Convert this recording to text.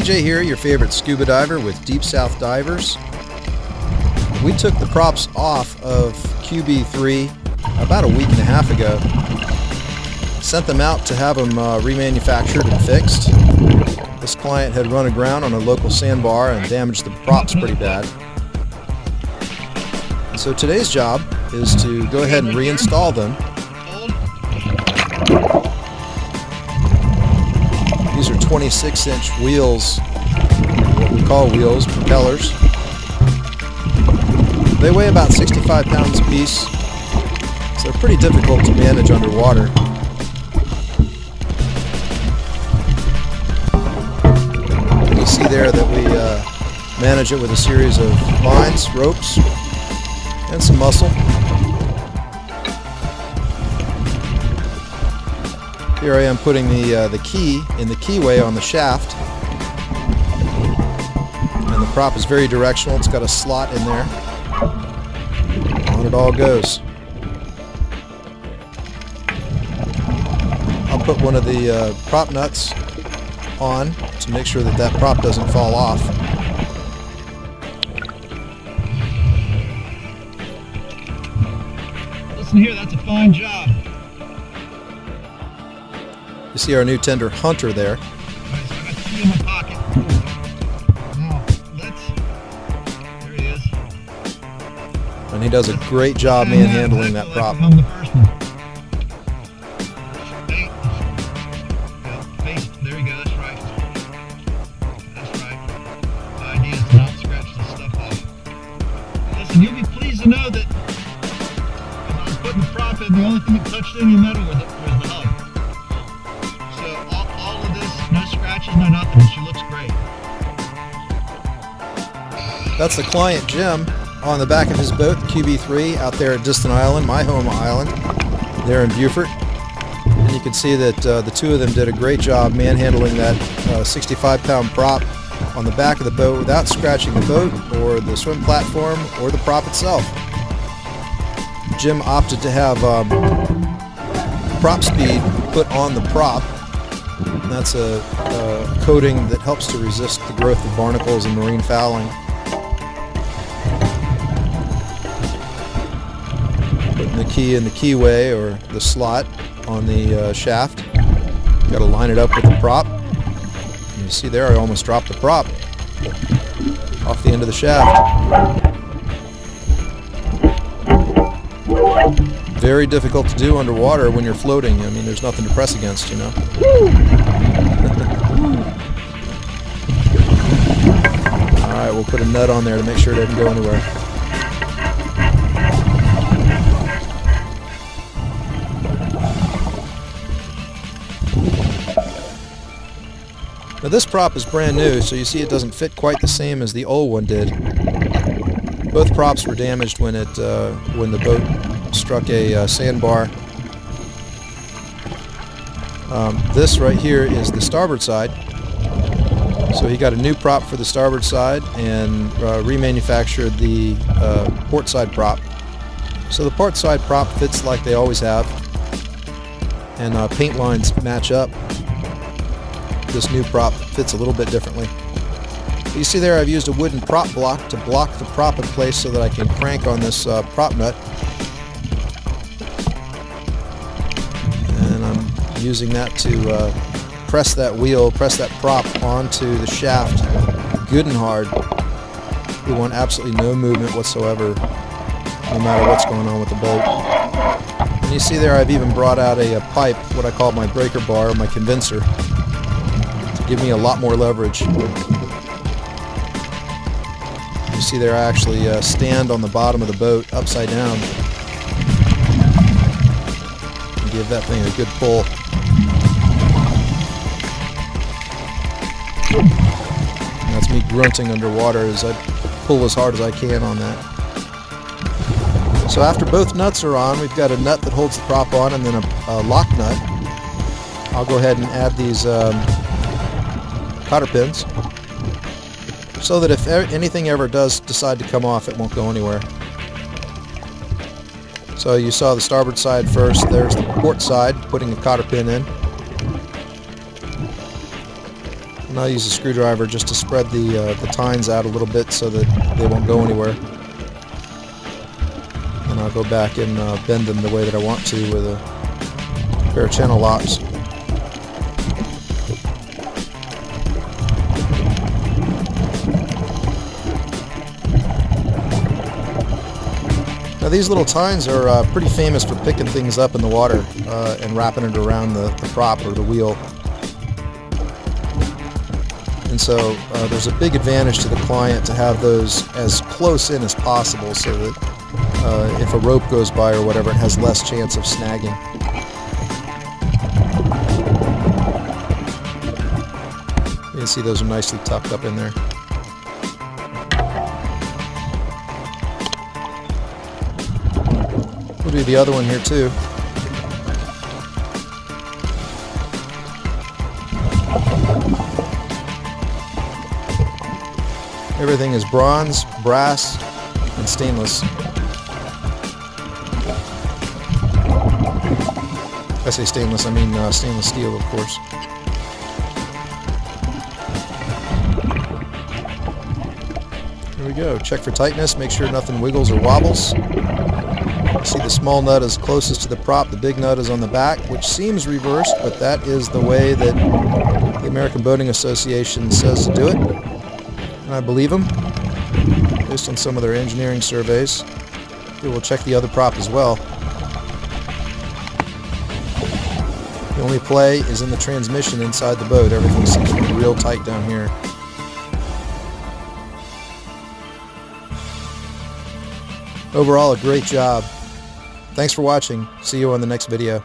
TJ here, your favorite scuba diver with Deep South Divers. We took the props off of QB3 about a week and a half ago. Sent them out to have them remanufactured and fixed. This client had run aground on a local sandbar and damaged the props pretty bad. And so today's job is to go ahead and reinstall them. These are 26-inch wheels, what we call wheels, propellers. They weigh about 65 pounds a piece, so they're pretty difficult to manage underwater. And you see there that we manage it with a series of lines, ropes, and some muscle. Here I am putting the key in the keyway on the shaft, and the prop is very directional. It's got a slot in there. On it all goes. I'll put one of the prop nuts on to make sure that that prop doesn't fall off. Listen here, that's a fine job. You see our new tender Hunter there. Alright, so I got two in my pocket. Now, there he is. And he does a great job manhandling that prop. I'm the first one. Hey. Yep, face. There you go, that's right. That's right. The idea is not to scratch this stuff off. Listen, you'll be pleased to know that when I was putting the prop in, the only thing that touched any metal was the hub. No nothing, she looks great. That's the client Jim on the back of his boat, the QB3, out there at Distant Island, my home island, there in Beaufort. And you can see that the two of them did a great job manhandling that 65-pound prop on the back of the boat without scratching the boat or the swim platform or the prop itself. Jim opted to have prop speed put on the prop. And that's a coating that helps to resist the growth of barnacles and marine fouling. Putting the key in the keyway or the slot on the shaft. Got to line it up with the prop. And you see there I almost dropped the prop off the end of the shaft. Very difficult to do underwater when you're floating. I mean, there's nothing to press against, you know. Alright, we'll put a nut on there to make sure it doesn't go anywhere. Now this prop is brand new, so you see it doesn't fit quite the same as the old one did. Both props were damaged when the boat struck a sandbar. This right here is the starboard side. So he got a new prop for the starboard side and remanufactured the port side prop. So the port side prop fits like they always have, and paint lines match up. This new prop fits a little bit differently. You see there I've used a wooden prop block to block the prop in place so that I can crank on this prop nut. And I'm using that to press that wheel, press that prop onto the shaft good and hard. We want absolutely no movement whatsoever, no matter what's going on with the boat. And you see there I've even brought out a pipe, what I call my breaker bar, my condenser, to give me a lot more leverage. You see there I actually stand on the bottom of the boat upside down and give that thing a good pull. And that's me grunting underwater as I pull as hard as I can on that. So after both nuts are on, we've got a nut that holds the prop on and then a lock nut. I'll go ahead and add these cotter pins, so that if anything ever does decide to come off, it won't go anywhere. So you saw the starboard side first. There's the port side, putting a cotter pin in. And I'll use a screwdriver just to spread the tines out a little bit so that they won't go anywhere. And I'll go back and bend them the way that I want to with a pair of channel locks. Now these little tines are pretty famous for picking things up in the water and wrapping it around the prop or the wheel. And so there's a big advantage to the client to have those as close in as possible so that if a rope goes by or whatever, it has less chance of snagging. You can see those are nicely tucked up in there. We'll do the other one here too. Everything is bronze, brass, and stainless. I say stainless, I mean stainless steel, of course. Here we go. Check for tightness, make sure nothing wiggles or wobbles. See the small nut is closest to the prop, the big nut is on the back, which seems reversed, but that is the way that the American Boating Association says to do it. And I believe them, based on some of their engineering surveys. We will check the other prop as well. The only play is in the transmission inside the boat. Everything seems to be real tight down here. Overall, a great job. Thanks for watching. See you on the next video.